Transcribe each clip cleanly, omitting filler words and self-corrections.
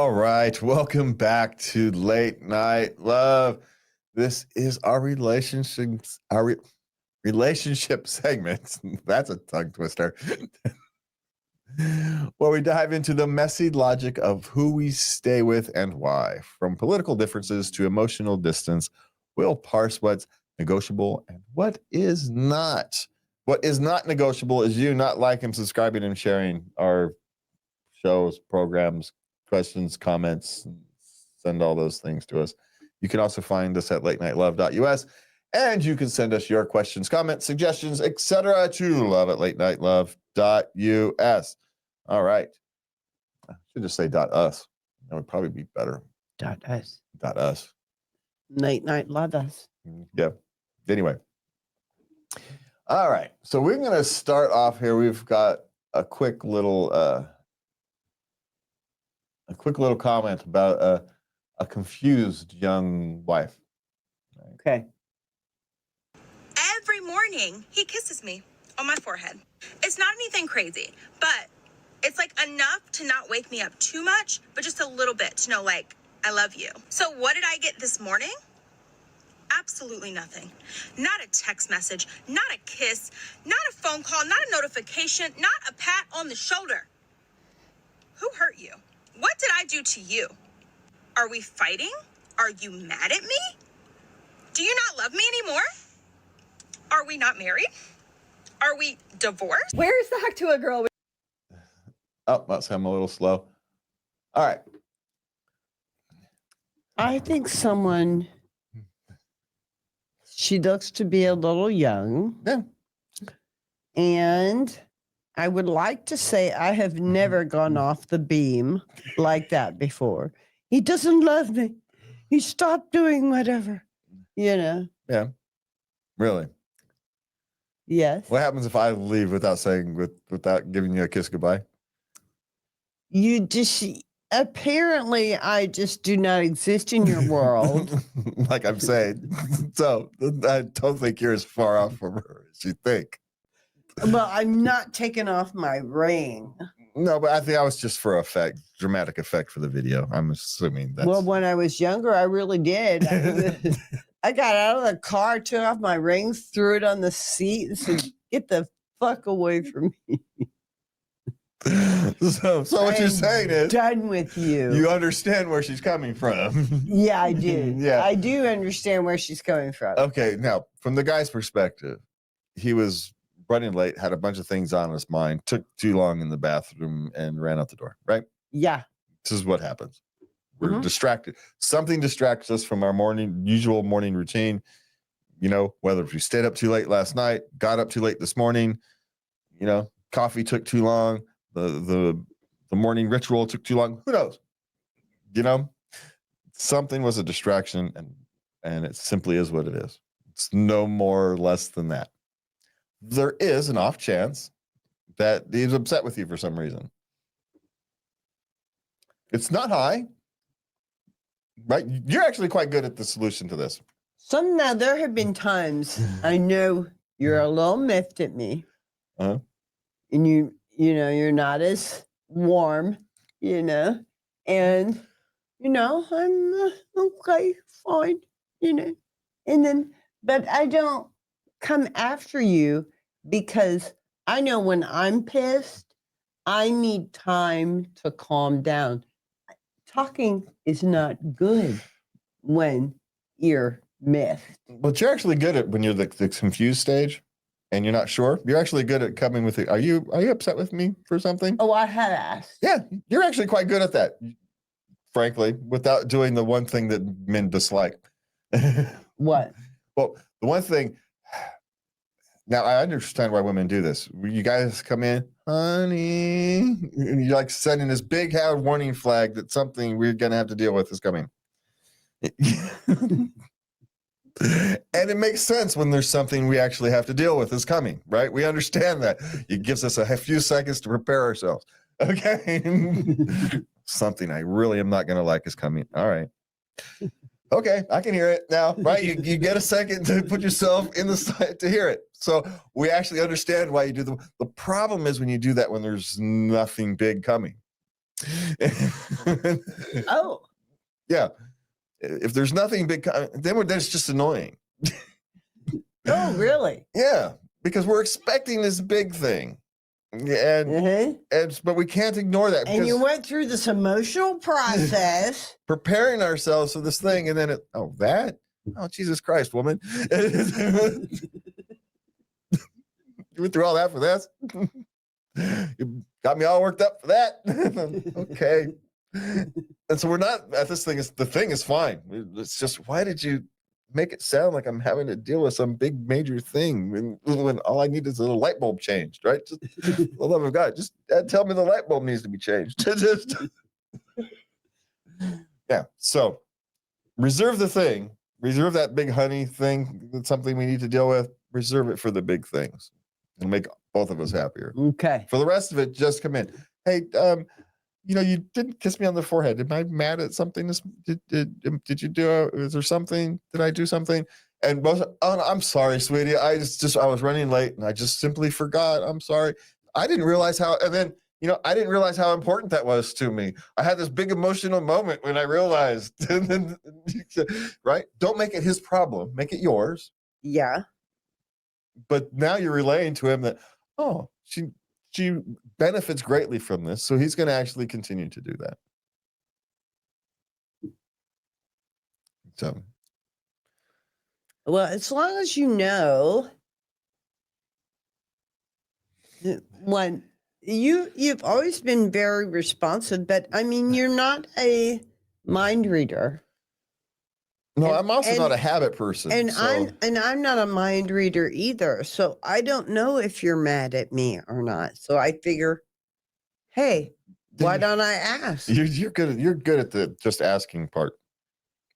All right, welcome back to Late Night Love. This is our relationship segment. That's a tongue twister. Where we dive into the messy logic of who we stay with and why. From political differences to emotional distance, we'll parse what's negotiable and what is not. What is not negotiable is you not liking, subscribing, and sharing our shows, programs, questions, comments. Send all those things to us. You can also find us at latenightLove.us, and you can send us your questions, comments, suggestions, etc. to love@latenightLove.us. All right. I should just say .us. That would probably be better. .us. .us. Late Night Love Us. Yeah. Anyway. All right. So we're going to start off here. We've got a quick little comment about a confused young wife. Okay. Every morning, he kisses me on my forehead. It's not anything crazy, but it's like enough to not wake me up too much, but just a little bit to know, like, I love you. So what did I get this morning? Absolutely nothing. Not a text message, not a kiss, not a phone call, not a notification, not a pat on the shoulder. Who hurt you? What did I do to you? Are we fighting? Are you mad at me? Do you not love me anymore? Are we not married? Are we divorced? Where's that to a girl? Oh, that's I'm a little slow. All right. I think she looks to be a little young. Yeah. And I would like to say I have never gone off the beam like that before. He doesn't love me. He stopped doing whatever, Yeah. Really? Yes. What happens if I leave without giving you a kiss goodbye? Apparently I just do not exist in your world. Like I'm saying. So I don't think you're as far off from her as you think. Well, I'm not taking off my ring. No, but I think I was just for effect, dramatic effect for the video. I'm assuming that's... Well, when I was younger, I really did. I got out of the car, took off my rings, threw it on the seat, and said, "Get the fuck away from me." So what you're saying is, done with you. You understand where she's coming from. Yeah, I do. Yeah, I do understand where she's coming from. Okay, now from the guy's perspective, he was running late, had a bunch of things on his mind, took too long in the bathroom, and ran out the door. Right? Yeah. This is what happens. We're distracted. Something distracts us from our usual morning routine. You know, whether we stayed up too late last night, got up too late this morning, you know, coffee took too long, the morning ritual took too long. Who knows? You know, something was a distraction, and it simply is what it is. It's no more or less than that. There is an off chance that he's upset with you for some reason. It's not high, right? You're actually quite good at the solution to this. Now there have been times I know you're a little miffed at me, and you know you're not as warm, and I'm okay, fine, and then but I don't come after you because I know when I'm pissed, I need time to calm down. Talking is not good when you're miffed. But you're actually good at when you're the confused stage and you're not sure. You're actually good at coming with it. Are you upset with me for something? Oh, I had asked. Yeah, you're actually quite good at that, frankly, without doing the one thing that men dislike. What? Well, the one thing, now I understand why women do this. You guys come in, honey, and you're like sending this big warning flag that something we're going to have to deal with is coming. And it makes sense when there's something we actually have to deal with is coming, right? We understand that. It gives us a few seconds to prepare ourselves. Okay. Something I really am not going to like is coming. All right. Okay, I can hear it now, right? You get a second to put yourself in the side to hear it. So we actually understand why you do the problem is when you do that when there's nothing big coming. Oh, Yeah. If there's nothing big, then it's just annoying. oh, really? Yeah, because we're expecting this big thing, and Uh-huh. but we can't ignore that And because you went through this emotional process. preparing ourselves for this thing, and then Jesus Christ, woman, you went through all that for this. You got me all worked up for that. Okay. And so we're not at this thing. The thing is fine. It's just, why did you make it sound like I'm having to deal with some big major thing when all I need is a little light bulb changed, right? Just for the love of God, just tell me the light bulb needs to be changed. Yeah. So reserve the thing. Reserve that big honey thing. That's something we need to deal with. Reserve it for the big things. It'll make both of us happier. Okay. For the rest of it, just come in. Hey, you didn't kiss me on the forehead. Am I mad at something? Did you do? Is there something? Did I do something? And I'm sorry, sweetie. I was running late and I just simply forgot. I'm sorry. I didn't realize how. And then I didn't realize how important that was to me. I had this big emotional moment when I realized. Right? Don't make it his problem. Make it yours. Yeah. But now you're relaying to him that, oh, she benefits greatly from this, so he's going to actually continue to do that. So, Well, as long as you know when you've always been very responsive, but I mean, you're not a mind reader. no, I'm also not a habit person. And so. I'm not a mind reader either. So I don't know if you're mad at me or not. So I figure, hey, why don't I ask? You're good at the just asking part.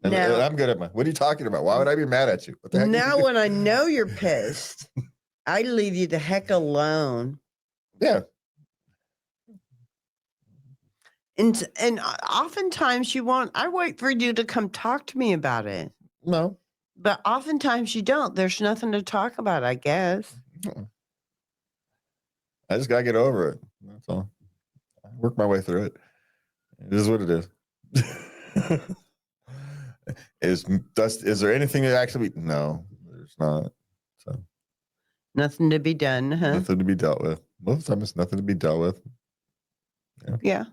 And I'm good at what are you talking about? Why would I be mad at you? What the heck now when I know you're pissed, I leave you the heck alone. Yeah. And oftentimes I wait for you to come talk to me about it. No. But oftentimes you don't. There's nothing to talk about, I guess. I just got to get over it. That's all. I work my way through it. It is what it is. Is there anything that actually? No, there's not. So nothing to be done, huh? Nothing to be dealt with. Most of the time, it's nothing to be dealt with. Yeah.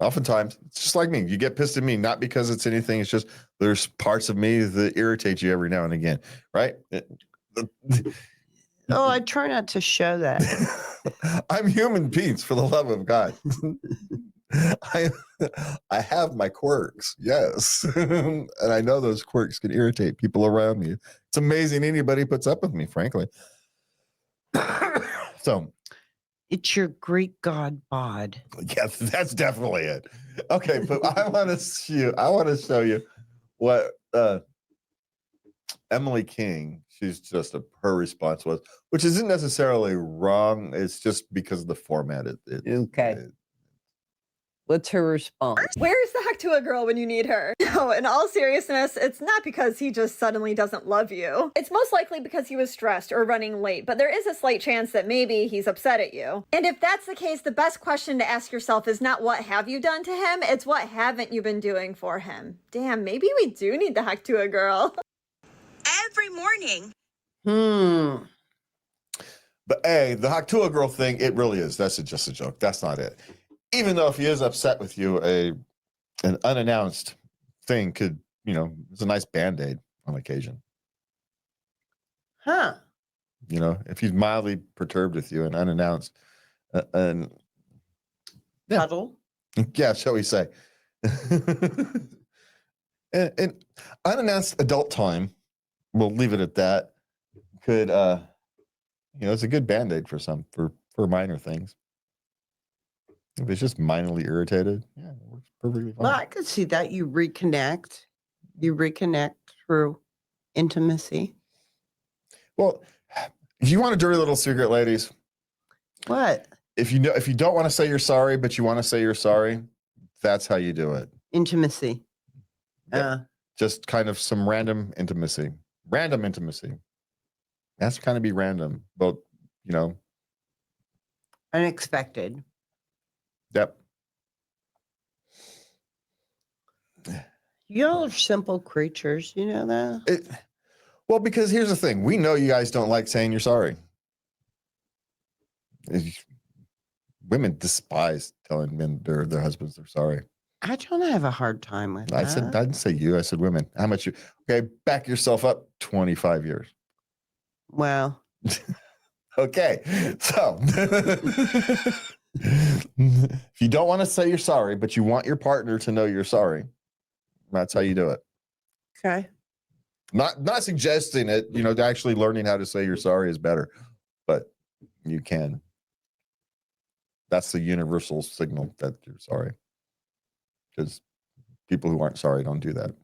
Oftentimes, it's just like me. You get pissed at me, not because it's anything. It's just there's parts of me that irritate you every now and again, right? Oh, I try not to show that. I'm human beings, for the love of God. I have my quirks, yes. And I know those quirks can irritate people around me. It's amazing anybody puts up with me, frankly. So it's your Greek god bod. Yes, that's definitely it. Okay, but I want to show you what Emily King, her response was, which isn't necessarily wrong. It's just because of the format. Okay. What's her response? Where's the heck to a girl when you need her? No, in all seriousness, it's not because he just suddenly doesn't love you. It's most likely because he was stressed or running late, but there is a slight chance that maybe he's upset at you. And if that's the case, the best question to ask yourself is not what have you done to him, it's what haven't you been doing for him. Damn, maybe we do need the heck to a girl. Every morning. But the Haktua girl thing, it really is. That's just a joke. That's not it. Even though if he is upset with you, an unannounced thing could, it's a nice Band-Aid on occasion. Huh. If he's mildly perturbed with you and unannounced. Cuddle? Yeah, shall we say. and unannounced adult time, we'll leave it at that, could, it's a good Band-Aid for minor things. If it's just minorly irritated, yeah, it works perfectly fine. Well, I could see that you reconnect through intimacy. Well, you want a dirty little secret, ladies? What? If you don't want to say you're sorry, but you want to say you're sorry, that's how you do it. Intimacy. Yeah. Just kind of some random intimacy. Random intimacy. It has to kind of be random, but unexpected. Yep. Y'all are simple creatures. You know that? Well, because here's the thing. We know you guys don't like saying you're sorry. Women despise telling men their husbands they're sorry. I don't have a hard time with I that. didn't say you. I said women. How much you? Okay, back yourself up 25 years. Well, Okay, so if you don't want to say you're sorry, but you want your partner to know you're sorry, that's how you do it. okay. Not suggesting it, actually learning how to say you're sorry is better, but you can. That's the universal signal that you're sorry. Because people who aren't sorry don't do that.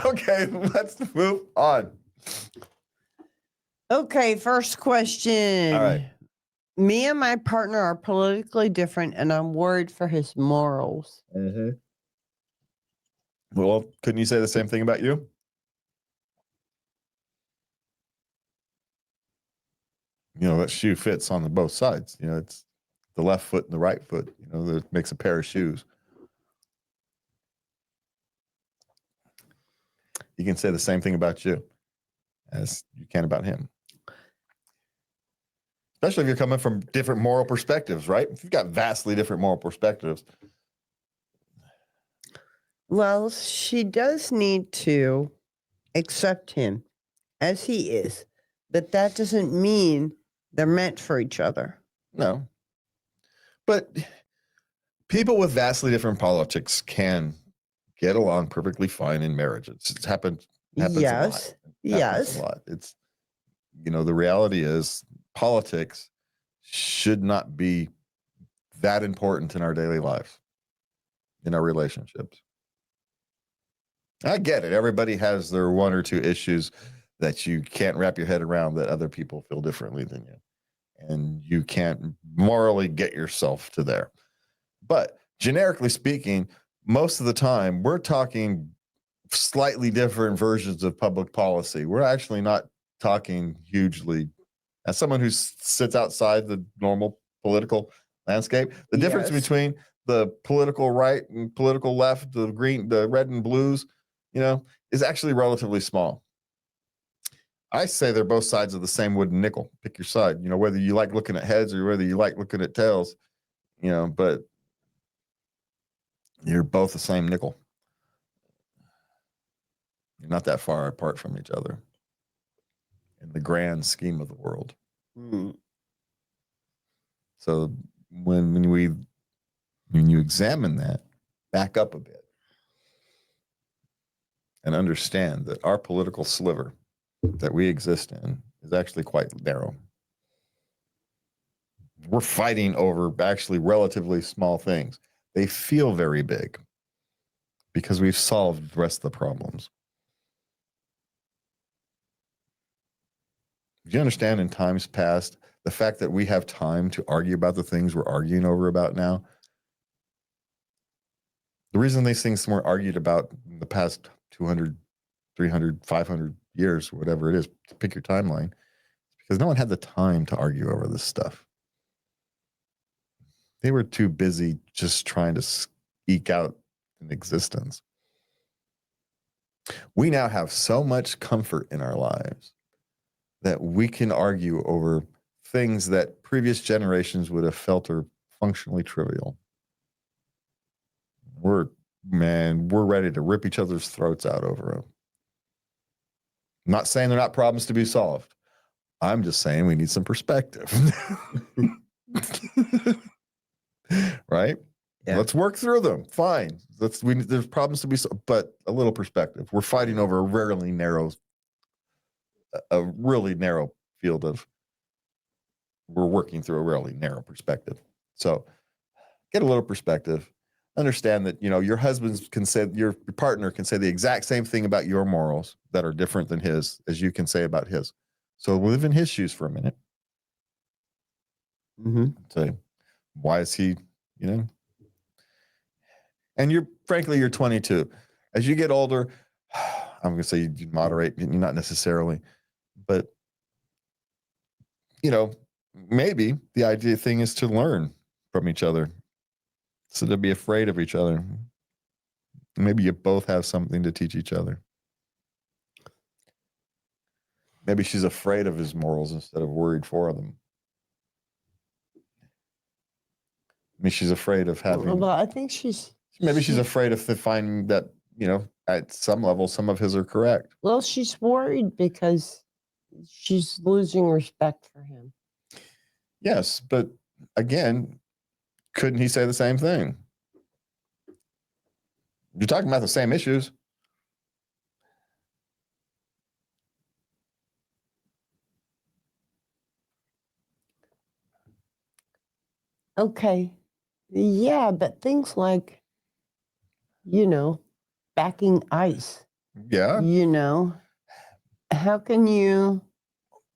Okay, let's move on. Okay, first question. All right. Me and my partner are politically different, and I'm worried for his morals. Well, couldn't you say the same thing about you? That shoe fits on both sides. It's the left foot and the right foot, that makes a pair of shoes. You can say the same thing about you as you can about him. Especially if you're coming from different moral perspectives, right? If you've got vastly different moral perspectives. Well, she does need to accept him as he is, but that doesn't mean they're meant for each other. No. But people with vastly different politics can get along perfectly fine in marriage. It's happened a lot. Yes. Happens a lot. It's the reality is politics should not be that important in our daily lives, in our relationships. I get it. Everybody has their one or two issues that you can't wrap your head around that other people feel differently than you. And you can't morally get yourself to there. But generically speaking, most of the time, we're talking slightly different versions of public policy. We're actually not talking hugely. As someone who sits outside the normal political landscape, the difference Yes. between the political right and political left, the green, the red and blues, is actually relatively small. I say they're both sides of the same wooden nickel. Pick your side, whether you like looking at heads or whether you like looking at tails, but you're both the same nickel. You're not that far apart from each other in the grand scheme of the world. Mm. So when you examine that, back up a bit and understand that our political sliver that we exist in is actually quite narrow. We're fighting over actually relatively small things. They feel very big because we've solved the rest of the problems. Do you understand in times past, the fact that we have time to argue about the things we're arguing over about now? The reason these things weren't argued about in the past 200, 300, 500 years, whatever it is, pick your timeline, because no one had the time to argue over this stuff. They were too busy just trying to eke out an existence. We now have so much comfort in our lives that we can argue over things that previous generations would have felt are functionally trivial. We're ready to rip each other's throats out over them. I'm not saying they're not problems to be solved. I'm just saying we need some perspective. Right? Yeah. Let's work through them. Fine. There's problems to be solved, but a little perspective. We're fighting over a really narrow field of, we're working through a really narrow perspective. So get a little perspective. Understand that, your your partner can say the exact same thing about your morals that are different than his as you can say about his. So live in his shoes for a minute. Mm-hmm. Say, why is he, and you're 22. As you get older, I'm going to say you moderate, not necessarily, but maybe the idea thing is to learn from each other, so to be afraid of each other. Maybe you both have something to teach each other. Maybe she's afraid of his morals instead of worried for them. Maybe she's afraid of having. Well, I think she's. Maybe she's afraid of finding that, at some level, some of his are correct. Well, she's worried because she's losing respect for him. Yes, but again, couldn't he say the same thing? You're talking about the same issues. Okay. Yeah, but things like, backing ice, Yeah. how can you?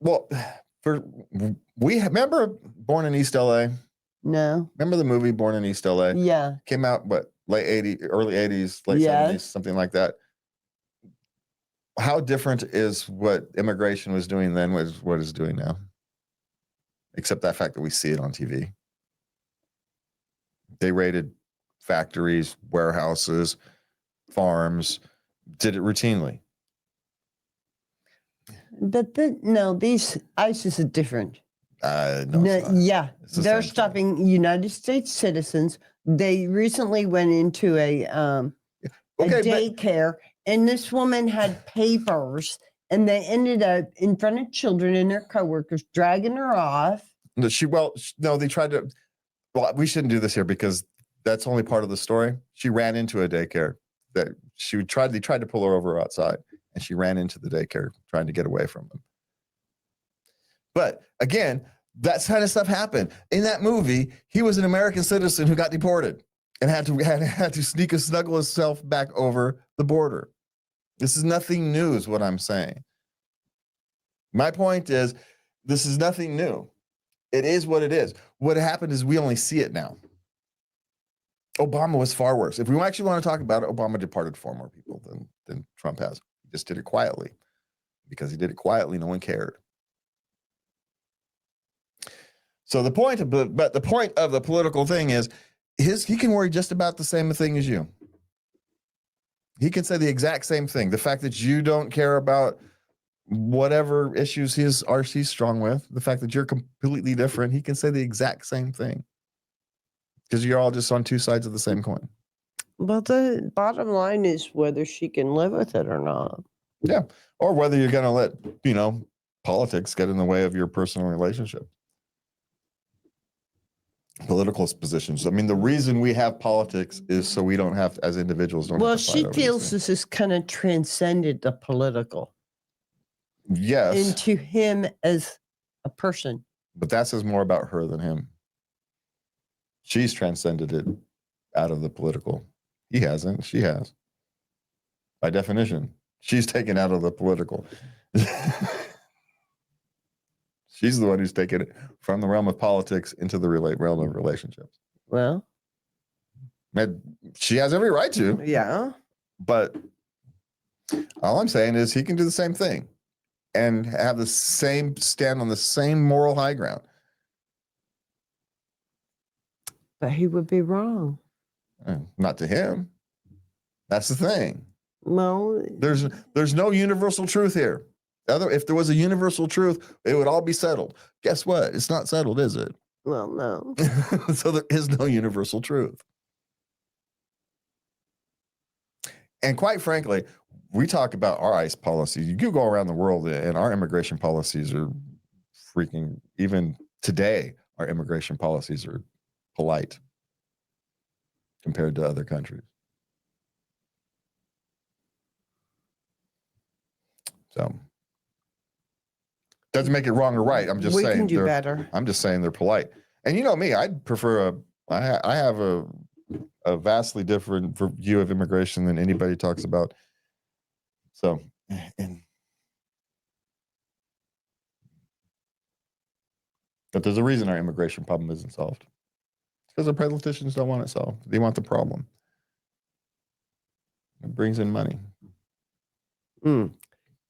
Well, we remember Born in East LA? No. Remember the movie Born in East LA? Yeah. Came out, late 80s, early 80s, late 70s, something like that. How different is what immigration was doing then was what it's doing now? Except that fact that we see it on TV. They raided factories, warehouses, farms, did it routinely. But these ISIS are different. No, it's not. Yeah, the they're same stopping United States citizens. They recently went into a daycare, and this woman had papers, and they ended up in front of children and their coworkers dragging her off. No, they tried to. Well, we shouldn't do this here because that's only part of the story. She ran into a daycare that they tried to pull her over outside, and she ran into the daycare trying to get away from them. But again, that kind of stuff happened. In that movie, he was an American citizen who got deported and had to snuggle himself back over the border. This is nothing new, is what I'm saying. My point is, this is nothing new. It is what it is. What happened is we only see it now. Obama was far worse. If we actually want to talk about it, Obama deported far more people than Trump has. He just did it quietly. Because he did it quietly, no one cared. So the point of the political thing is, he can worry just about the same thing as you. He can say the exact same thing. The fact that you don't care about whatever issues he's strong with, the fact that you're completely different, he can say the exact same thing. Because you're all just on two sides of the same coin. Well, the bottom line is whether she can live with it or not. Yeah. Or whether you're going to let, politics get in the way of your personal relationship. Political positions. I mean, the reason we have politics is so we don't have to, as individuals, don't have to fight she over feels this this is kind of transcended the political. Yes. Into him as a person. But that says more about her than him. She's transcended it out of the political. He hasn't. She has. By definition, she's taken out of the political. She's the one who's taken it from the realm of politics into the realm of relationships. Well, she has every right to. Yeah. But all I'm saying is he can do the same thing and have the same stand on the same moral high ground. But he would be wrong. Not to him. That's the thing. No. There's no universal truth here. If there was a universal truth, it would all be settled. Guess what? It's not settled, is it? Well, no. So there is no universal truth. And quite frankly, we talk about our ICE policies. You go around the world and our immigration policies are freaking, even today, our immigration policies are polite compared to other countries. So doesn't make it wrong or right. I'm just saying we can do better. I'm just saying they're polite. And you know me, I'd prefer I have a vastly different view of immigration than anybody talks about. So, but there's a reason our immigration problem isn't solved. It's because the politicians don't want it solved. They want the problem. It brings in money.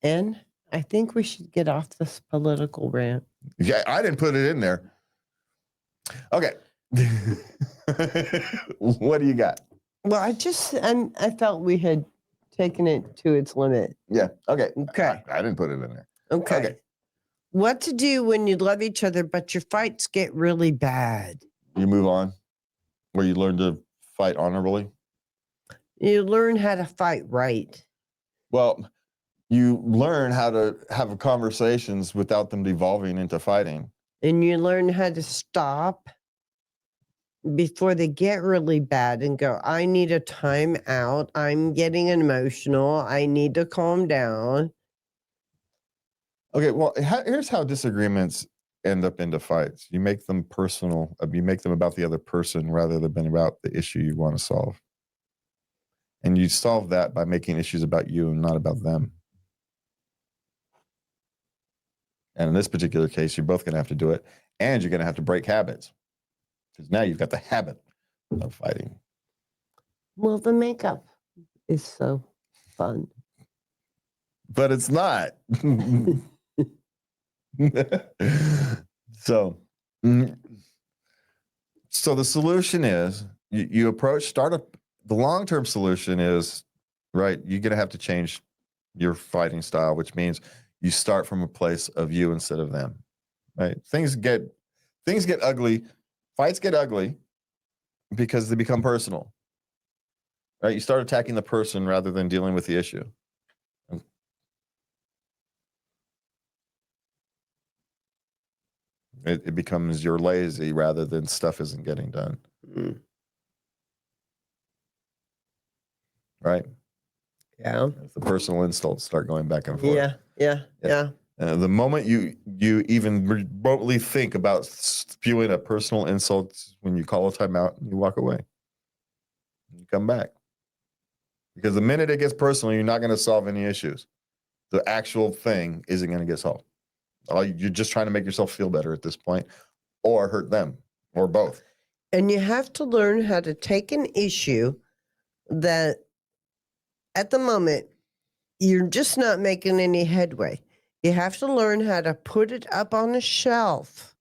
And I think we should get off this political rant. Yeah, I didn't put it in there. Okay. What do you got? Well, I felt we had taken it to its limit. Yeah. Okay. Okay. I didn't put it in there. Okay. Okay. What to do when you love each other, but your fights get really bad? You move on, where you learn to fight honorably. You learn how to fight right. Well, you learn how to have conversations without them devolving into fighting. And you learn how to stop before they get really bad and go, I need a time out. I'm getting emotional. I need to calm down. Okay, well, here's how disagreements end up into fights. You make them personal. You make them about the other person rather than about the issue you want to solve. And you solve that by making issues about you and not about them. And in this particular case, you're both going to have to do it. And you're going to have to break habits. Because now you've got the habit of fighting. Well, the makeup is so fun. But it's not. So the solution is you approach startup. The long-term solution is, right, you're going to have to change your fighting style, which means you start from a place of you instead of them, right? Things get ugly. Fights get ugly because they become personal, right? You start attacking the person rather than dealing with the issue. It becomes you're lazy rather than stuff isn't getting done. Mm. Right? Yeah. The personal insults start going back and forth. Yeah. The moment you even remotely think about spewing a personal insult when you call a timeout, you walk away. You come back. Because the minute it gets personal, you're not going to solve any issues. The actual thing isn't going to get solved. You're just trying to make yourself feel better at this point, or hurt them, or both. And you have to learn how to take an issue that at the moment you're just not making any headway. You have to learn how to put it up on a shelf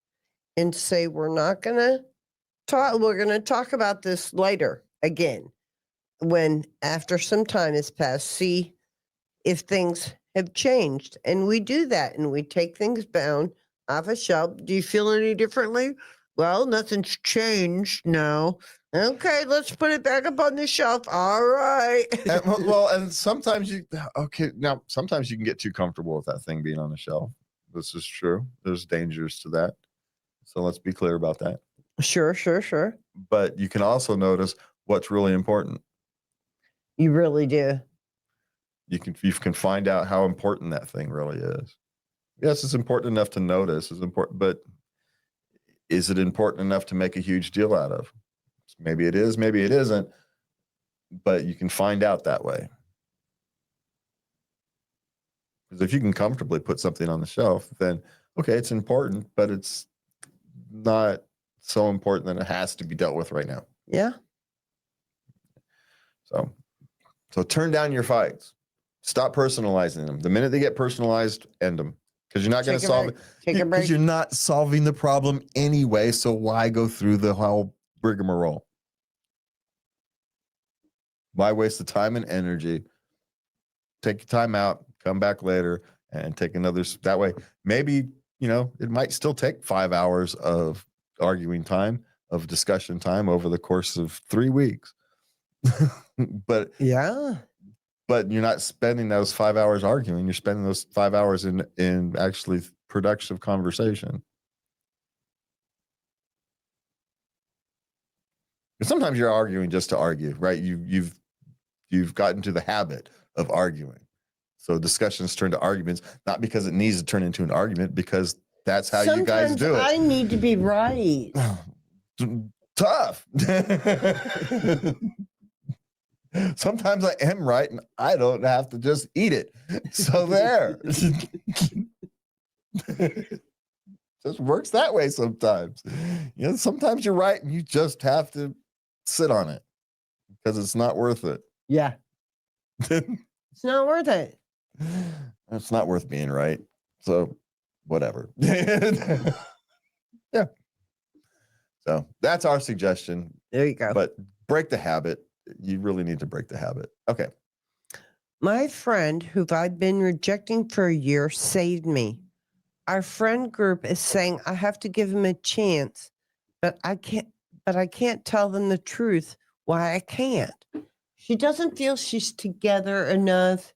and say, we're not going to talk. We're going to talk about this later again, when after some time has passed, see if things have changed. And we do that, and we take things down off a shelf. Do you feel any differently? Well, nothing's changed. No. Okay, let's put it back up on the shelf. All right. And sometimes sometimes you can get too comfortable with that thing being on the shelf. This is true. There's dangers to that. So let's be clear about that. Sure. But you can also notice what's really important. You really do. You can find out how important that thing really is. Yes, it's important enough to notice. It's important, but is it important enough to make a huge deal out of? Maybe it is, maybe it isn't, but you can find out that way. Because if you can comfortably put something on the shelf, then okay, it's important, but it's not so important that it has to be dealt with right now. Yeah. So turn down your fights. Stop personalizing them. The minute they get personalized, end them. Because you're not going to solve it. Take a break. Because you're not solving the problem anyway. So why go through the whole rigmarole? Why waste the time and energy? Take your time out, come back later, and take another. That way, maybe, it might still take 5 hours of arguing time, of discussion time over the course of 3 weeks. But yeah. But you're not spending those 5 hours arguing. You're spending those 5 hours in actually productive conversation. Sometimes you're arguing just to argue, right? You've gotten to the habit of arguing. So discussions turn to arguments, not because it needs to turn into an argument, because that's how you guys do it. I need to be right. Tough. Sometimes I am right and I don't have to just eat it. So there. Just works that way sometimes. Sometimes you're right and you just have to sit on it because it's not worth it. Yeah. It's not worth it. It's not worth being right. So whatever. Yeah. So that's our suggestion. There you go. But break the habit. You really need to break the habit. Okay. My friend, who I've been rejecting for a year, saved me. Our friend group is saying I have to give him a chance, but I can't tell them the truth why I can't. She doesn't feel she's together enough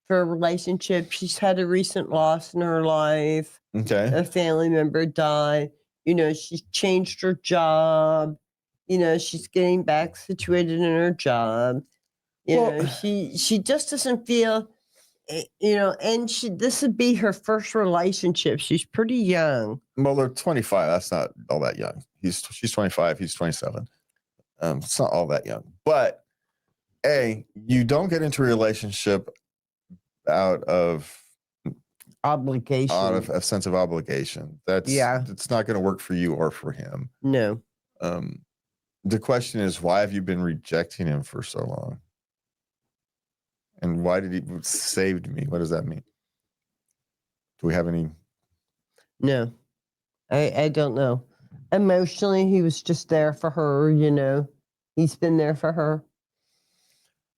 for a relationship. She's had a recent loss in her life. Okay. A family member died. She's changed her job. She's getting back situated in her job. She just doesn't feel, and this would be her first relationship. She's pretty young. Well, they're 25. That's not all that young. She's 25. He's 27. It's not all that young. But you don't get into a relationship out of Obligation. out of a sense of obligation. It's not going to work for you or for him. No. The question is, why have you been rejecting him for so long? And why did he saved me? What does that mean? Do we have any? No, I don't know. Emotionally, he was just there for her. He's been there for her.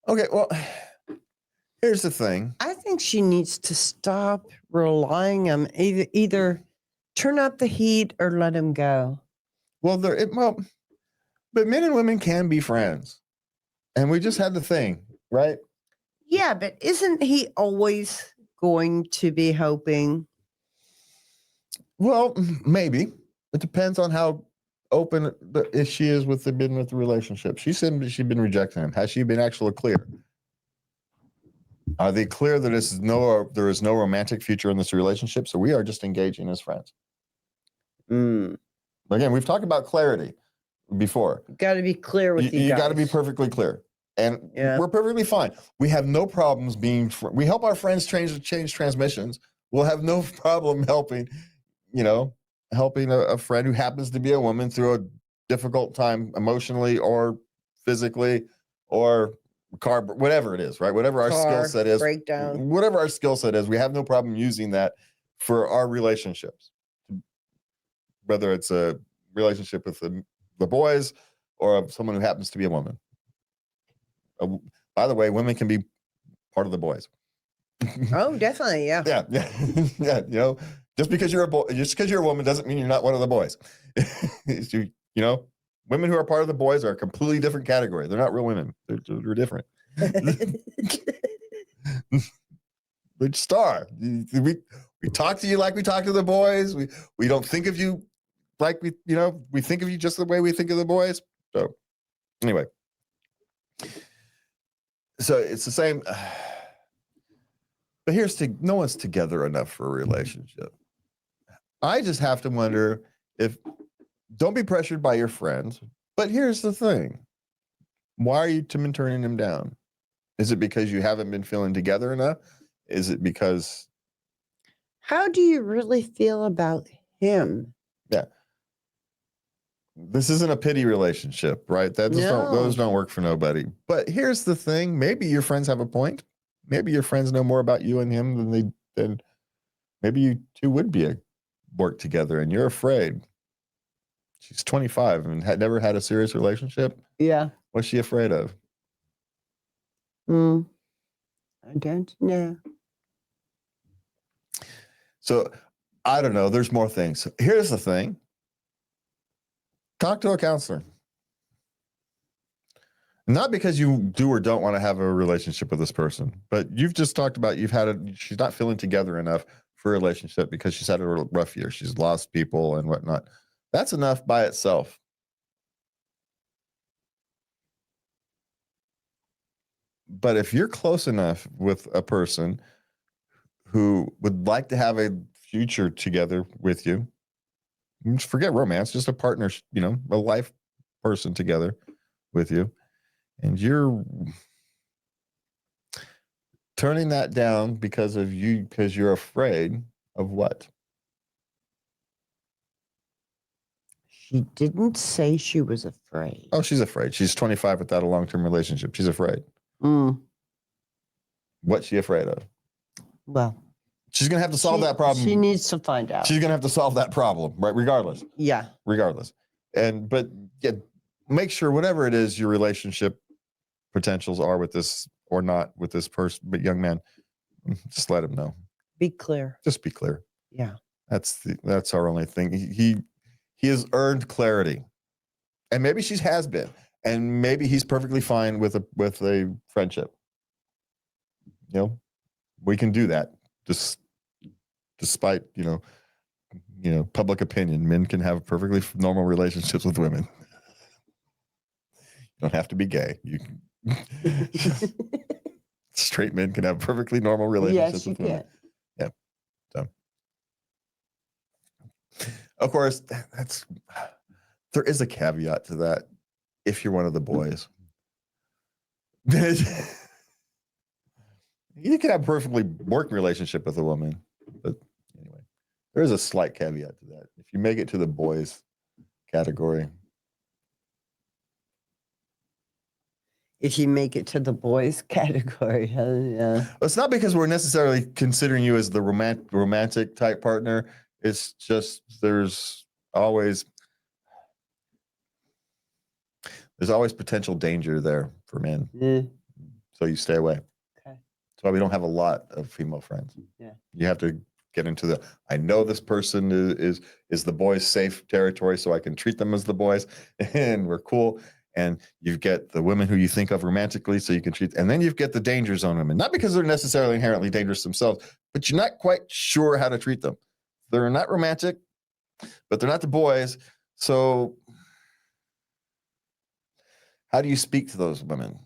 Okay, well, here's the thing. I think she needs to stop relying on either turn up the heat or let him go. Well, but men and women can be friends, and we just had the thing, right? Yeah, but isn't he always going to be hoping? Well, maybe. It depends on how open if she is with the relationship. She said she's been rejecting him. Has she been actually clear? Are they clear that there is no romantic future in this relationship? So we are just engaging as friends. Again, we've talked about clarity before. Got to be clear with you guys. You got to be perfectly clear. And we're perfectly fine. We have no problems we help our friends change transmissions. We'll have no problem helping a friend who happens to be a woman through a difficult time emotionally or physically or whatever it is, right? Whatever our skill set is, breakdown. Whatever our skill set is, we have no problem using that for our relationships. Whether it's a relationship with the boys or someone who happens to be a woman. By the way, women can be part of the boys. Oh, definitely, yeah. Yeah. Just because you're a woman doesn't mean you're not one of the boys. Women who are part of the boys are a completely different category. They're not real women. They're different. They just are. We talk to you like we talk to the boys. We don't think of you like we think of you just the way we think of the boys. So anyway. So it's the same. But no one's together enough for a relationship. I just have to wonder don't be pressured by your friends. But here's the thing. Why are you turning him down? Is it because you haven't been feeling together enough? Is it because... How do you really feel about him? Yeah. This isn't a pity relationship, right? Those don't work for nobody. But here's the thing. Maybe your friends have a point. Maybe your friends know more about you and him than maybe you two would work together and you're afraid. She's 25 and had never had a serious relationship. Yeah. What's she afraid of? I don't know. So I don't know. There's more things. Here's the thing. Talk to a counselor. Not because you do or don't want to have a relationship with this person, but you've just talked about she's not feeling together enough for a relationship because she's had a rough year. She's lost people and whatnot. That's enough by itself. But if you're close enough with a person who would like to have a future together with you, just forget romance, just a partner, a life person together with you, and you're turning that down because you're afraid of what? She didn't say she was afraid. Oh, she's afraid. She's 25 without a long-term relationship. She's afraid. What's she afraid of? Well, She's going to have to solve that problem. She needs to find out. She's going to have to solve that problem, right? Regardless. Yeah. Regardless. But yeah, make sure whatever it is your relationship potentials are with this or not with this person, but young man, just let him know. Be clear. Just be clear. Yeah. That's our only thing. He has earned clarity, and maybe she has been, and maybe he's perfectly fine with a friendship. You know, we can do that. Just despite public opinion, men can have perfectly normal relationships with women. You don't have to be gay. You can. Straight men can have perfectly normal relationships with women. Yeah. So, of course, there is a caveat to that. If you're one of the boys, you can have a perfectly working relationship with a woman, but anyway, there is a slight caveat to that. If you make it to the boys category, if you make it to the boys category, yeah. It's not because we're necessarily considering you as the romantic type partner. It's just there's always potential danger there for men. Yeah. So you stay away. Okay. That's why we don't have a lot of female friends. Yeah. You have to get into I know this person is the boys' safe territory, so I can treat them as the boys, and we're cool. And you get the women who you think of romantically, so you can treat, and then you get the danger zone women, not because they're necessarily inherently dangerous themselves, but you're not quite sure how to treat them. They're not romantic, but they're not the boys. So how do you speak to those women?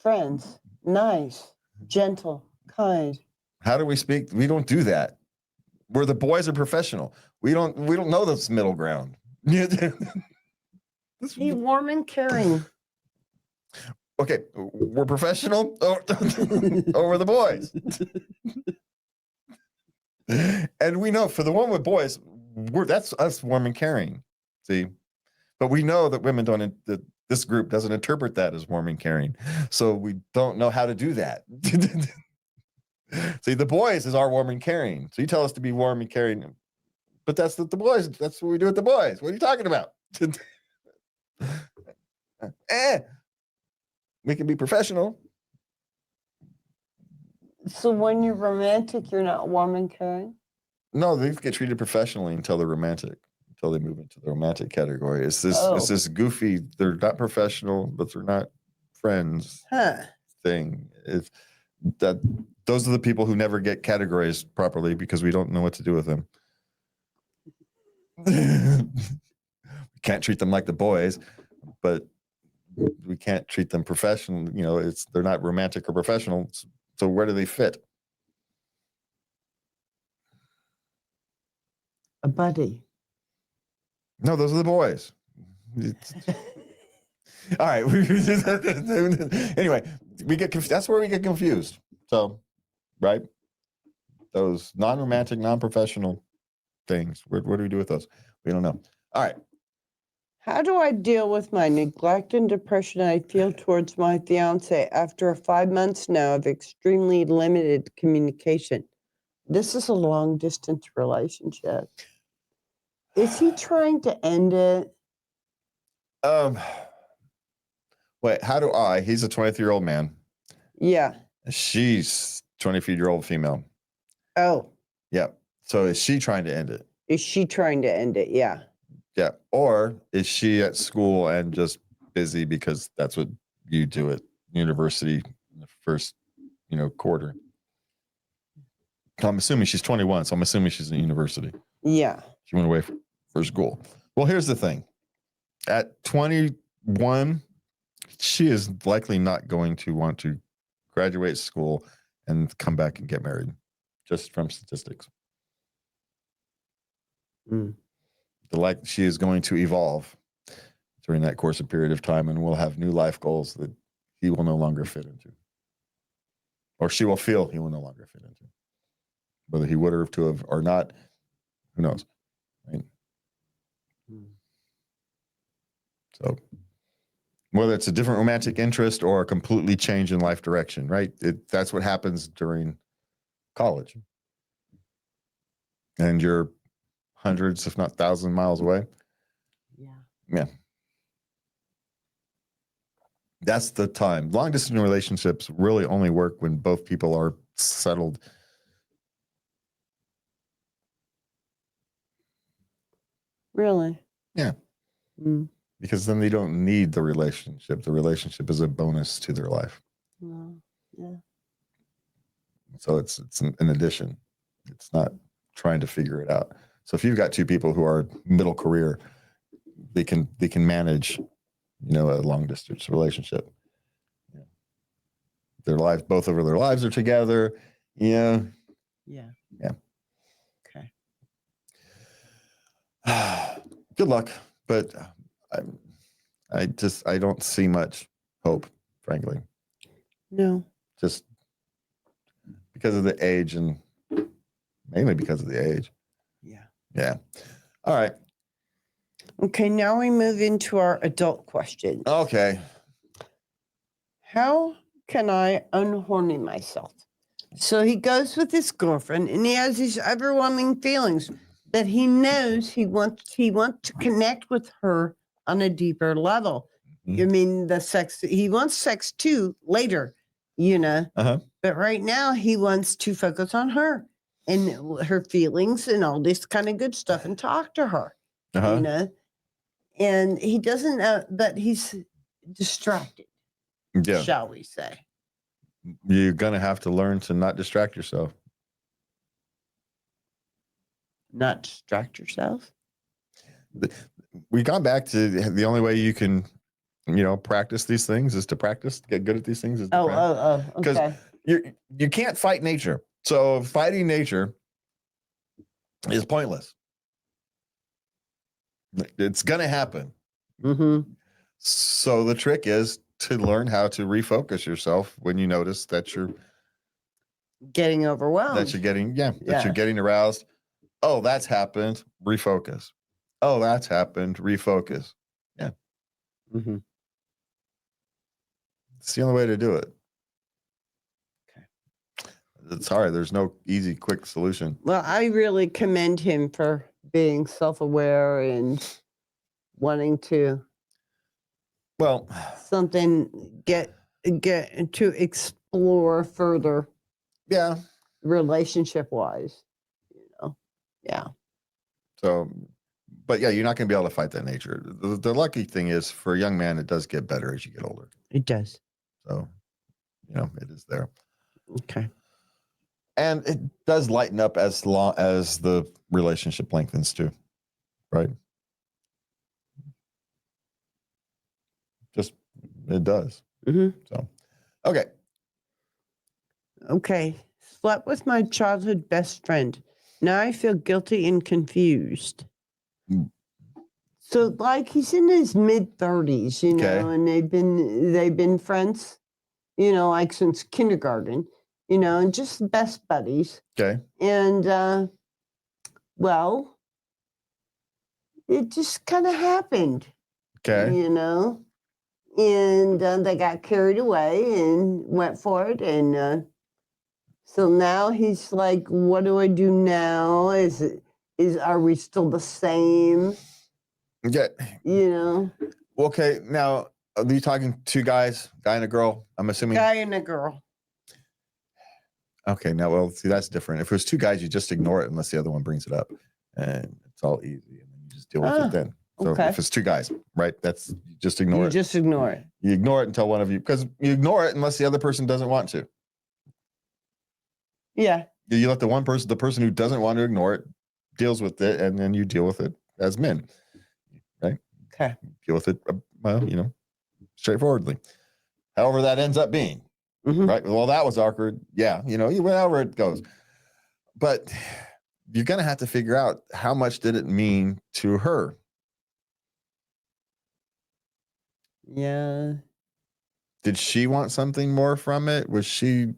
Friends, nice, gentle, kind. How do we speak? We don't do that. Where the boys are professional. We don't know this middle ground. Be warm and caring. Okay, we're professional over the boys. And we know for the one with boys, that's us warm and caring. See? But we know that women that this group doesn't interpret that as warm and caring. So we don't know how to do that. See, the boys is our warm and caring. So you tell us to be warm and caring, but that's the boys. That's what we do with the boys. What are you talking about? We can be professional. So when you're romantic, you're not warm and caring? No, they get treated professionally until they're romantic, until they move into the romantic category. It's this goofy, they're not professional, but they're not friends thing. It's that those are the people who never get categorized properly because we don't know what to do with them. We can't treat them like the boys, but we can't treat them professional. They're not romantic or professional. So where do they fit? A buddy. No, those are the boys. All right. Anyway, that's where we get confused. So, right? Those non-romantic, non-professional things. What do we do with those? We don't know. All right. How do I deal with my neglect and depression I feel towards my fiance after 5 months now of extremely limited communication? This is a long distance relationship. Is he trying to end it? Wait, he's a 23-year-old man. Yeah. She's 23-year-old female. Oh. Yeah. So is she trying to end it? Is she trying to end it? Yeah. Yeah. Or is she at school and just busy because that's what you do at university in the first, quarter? I'm assuming she's 21, so I'm assuming she's in university. Yeah. She went away for school. Well, here's the thing. At 21, she is likely not going to want to graduate school and come back and get married, just from statistics. She is going to evolve during that course of period of time and will have new life goals that he will no longer fit into. Or she will feel he will no longer fit into. Whether he would have or not, who knows? Right? So whether it's a different romantic interest or a completely change in life direction, right? That's what happens during college. and you're hundreds, if not thousands miles away. Yeah. That's the time. Long distance relationships really only work when both people are settled. Really? Yeah. Mm. Because then they don't need the relationship. The relationship is a bonus to their life. Well, yeah. So it's an addition. It's not trying to figure it out. So if you've got two people who are middle career, they can manage, a long distance relationship. Their lives, both of their lives are together. Yeah. Yeah. Yeah. Okay. Good luck, but I don't see much hope, frankly, No. just because of the age, and mainly because of the age. Yeah. Yeah. All right. Okay, now we move into our adult questions. Okay. How can I unhorny myself? So he goes with his girlfriend and he has these overwhelming feelings that he knows he wants to connect with her on a deeper level. Mhm. I mean, the sex, he wants sex too later, Uh-huh. but right now he wants to focus on her and her feelings and all this kind of good stuff and talk to her, Uh-huh. and he doesn't know, but he's distracted, Yeah. shall we say. You're gonna have to learn to not distract yourself. Not distract yourself. We got back to the only way you can, practice these things is to practice, get good at these things is to practice. Because Okay. you can't fight nature. So fighting nature is pointless. It's gonna happen. Mm-hmm. So the trick is to learn how to refocus yourself when you notice that you're Getting overwhelmed. that you're getting aroused. Oh, that's happened. Refocus. Oh, that's happened. Refocus. Yeah. Mm-hmm. It's the only way to do it. Okay. Sorry, there's no easy, quick solution. Well, I really commend him for being self-aware and wanting to get to explore further Yeah. relationship wise. Yeah. So, but yeah, you're not going to be able to fight that nature. The lucky thing is for a young man, it does get better as you get older. It does. So, it is there. Okay. And it does lighten up as long as the relationship lengthens too, right? Just, it does. Mm-hmm. So, okay. Okay. Slept with my childhood best friend. Now I feel guilty and confused. Mm. So, like, he's in his mid-30s, Okay. and they've been friends, like since kindergarten, and just best buddies. Okay. And well, it just kind of happened, Okay. and they got carried away and went for it, and so now he's like, "What do I do now? Are we still the same?" Okay. Okay. Now, are you talking two guys, guy and a girl? I'm assuming. Guy and a girl. Okay. Now, well, see, that's different. If it was two guys, you just ignore it unless the other one brings it up, and it's all easy, and then you just deal with it then. So okay. if it's two guys, right? That's you just ignore it. Just ignore it. You ignore it until one of you, because you ignore it unless the other person doesn't want to. Yeah. You let the person who doesn't want to ignore it, deals with it, and then you deal with it as men, right? Okay. Deal with it, straightforwardly. However that ends up being, right? Well, that was awkward. Yeah, however it goes. But you're going to have to figure out how much did it mean to her? Yeah. Did she want something more from it? Was she,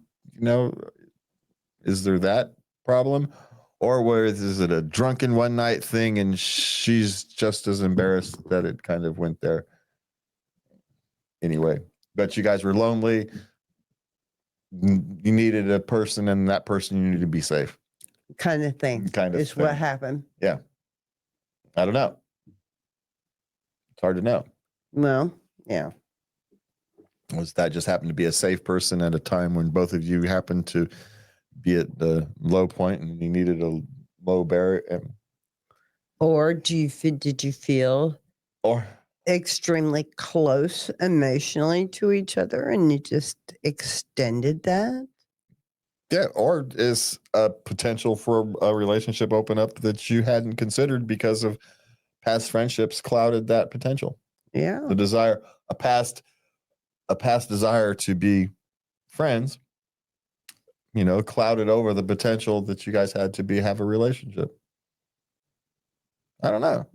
is there that problem? Or is it a drunken one night thing and she's just as embarrassed that it kind of went there? Anyway, but you guys were lonely. You needed a person, and that person you needed to be safe. kind of thing. Kind of is what thing. happened. I don't know. It's hard to know. Well, yeah. Was that just happened to be a safe person at a time when both of you happened to be at the low point and you needed a low barrier? Or did you feel Or extremely close emotionally to each other and you just extended that? yeah, or is a potential for a relationship open up that you hadn't considered because of past friendships clouded that potential. Yeah. The desire, a past desire to be friends, clouded over the potential that you guys had to have a relationship. I don't know.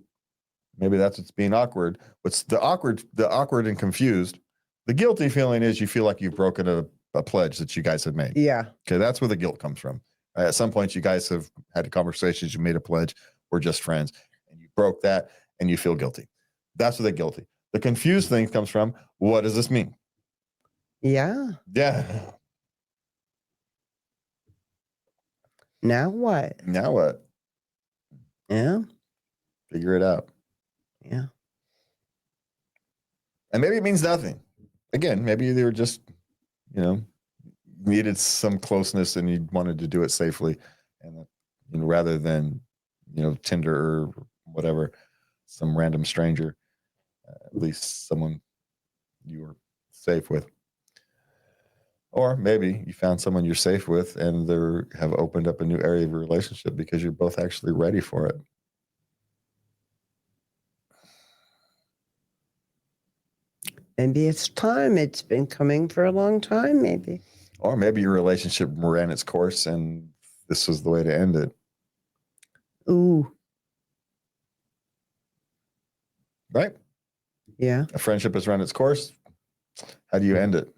Maybe that's what's being awkward. What's the awkward and confused. The guilty feeling is you feel like you've broken a pledge that you guys have made. Yeah. Okay, that's where the guilt comes from. At some point, you guys have had conversations, you made a pledge, we're just friends, and you broke that and you feel guilty. That's where the guilty. The confused thing comes from, what does this mean? Yeah. Yeah. Now what? Now what? Yeah. Figure it out. Yeah. And maybe it means nothing. Again, maybe they were just, needed some closeness and you wanted to do it safely. And rather than, Tinder or whatever, some random stranger, at least someone you were safe with. Or maybe you found someone you're safe with and they have opened up a new area of your relationship because you're both actually ready for it. Maybe it's time. It's been coming for a long time, maybe. Or maybe your relationship ran its course and this was the way to end it. Ooh. Right? Yeah. A friendship has run its course. How do you end it?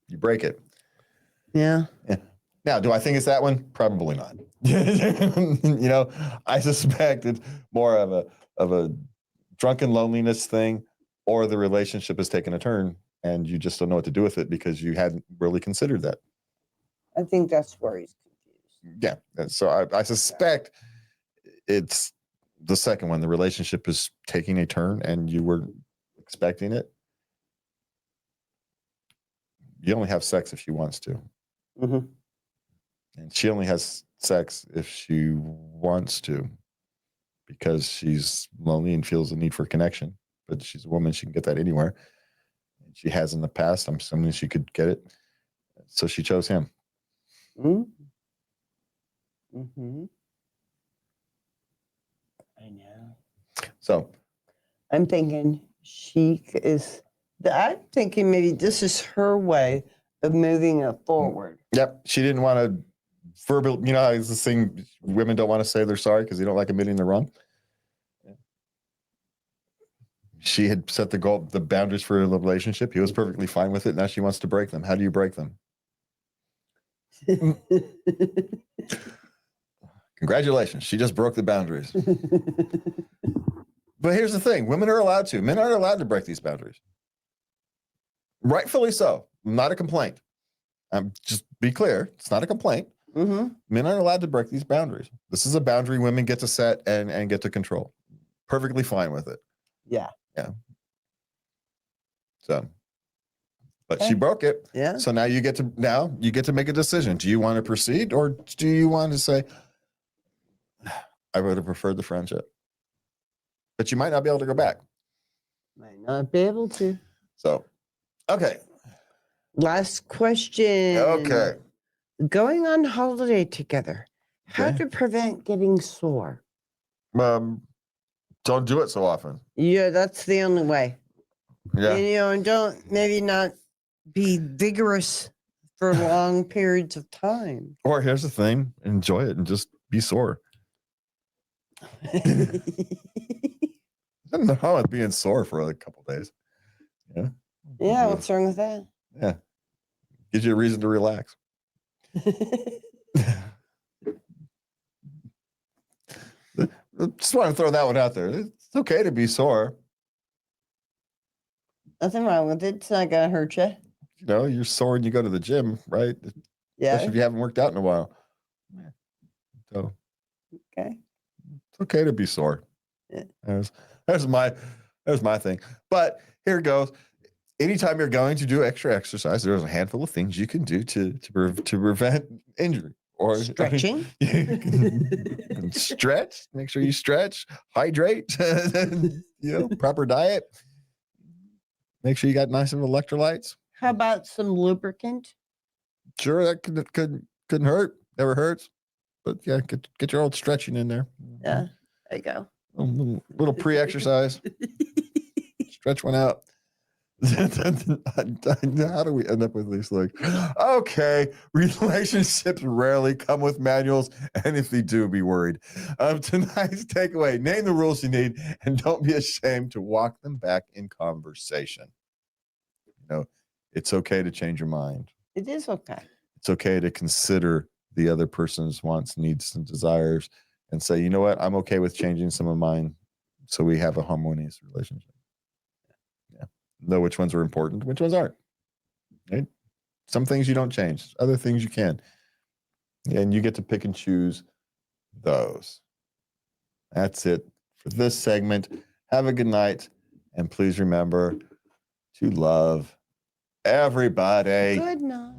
You break it. Yeah. Now, do I think it's that one? Probably not. I suspect it's more of a drunken loneliness thing, or the relationship has taken a turn and you just don't know what to do with it because you hadn't really considered that. I think that's where he's confused. Yeah. And so I suspect it's the second one. The relationship is taking a turn and you were expecting it. You only have sex if she wants to. Mm-hmm. And she only has sex if she wants to because she's lonely and feels the need for connection. But she's a woman. She can get that anywhere. And she has in the past. I'm assuming she could get it. So she chose him. Mm-hmm. Mm-hmm. I know. So I'm thinking I'm thinking maybe this is her way of moving it forward. yep, she didn't want to verbal. It's this thing. Women don't want to say they're sorry because they don't like admitting they're wrong. She had set the boundaries for the relationship. He was perfectly fine with it. Now she wants to break them. How do you break them? Congratulations. She just broke the boundaries. But here's the thing. Women are allowed to. Men aren't allowed to break these boundaries. Rightfully so. Not a complaint. Just be clear. It's not a complaint. Mm-hmm. Men aren't allowed to break these boundaries. This is a boundary women get to set and get to control. Perfectly fine with it. Yeah. So, but she broke it. Yeah. So now you get to make a decision. Do you want to proceed or do you want to say, I would have preferred the friendship? But you might not be able to go back. Might not be able to. So, okay. Last question. Okay. Going on holiday together. How Okay. to prevent getting sore? Don't do it so often. Yeah, that's the only way. Yeah. And don't maybe not be vigorous for long periods of time. Or here's the thing, enjoy it and just be sore. Nothing wrong with being sore for a couple days. Yeah. Yeah, what's wrong with that? Yeah. Gives you a reason to relax. Just want to throw that one out there. It's okay to be sore. Nothing wrong with it. It's not gonna hurt you. You're sore and you go to the gym, right? Yeah. especially if you haven't worked out in a while. Yeah. So Okay. it's okay to be sore. Yeah. There's my thing. But here goes. Anytime you're going to do extra exercise, there's a handful of things you can do to prevent injury. Or Stretching. You can stretch. Make sure you stretch. Hydrate. Proper diet. Make sure you got nice of electrolytes. How about some lubricant? Sure, that couldn't hurt. Never hurts. But yeah, get your old stretching in there. Yeah. There you go. A little pre-exercise. Stretch one out. How do we end up with these? Like, okay, relationships rarely come with manuals, and if they do, be worried. Tonight's takeaway: name the rules you need, and don't be ashamed to walk them back in conversation. It's okay to change your mind. It is okay. It's okay to consider the other person's wants, needs, and desires, and say, you know what, I'm okay with changing some of mine, so we have a harmonious relationship. Know which ones are important, which ones aren't. Right? Some things you don't change, other things you can. And you get to pick and choose those. That's it for this segment. Have a good night. And please remember to love everybody. Good night.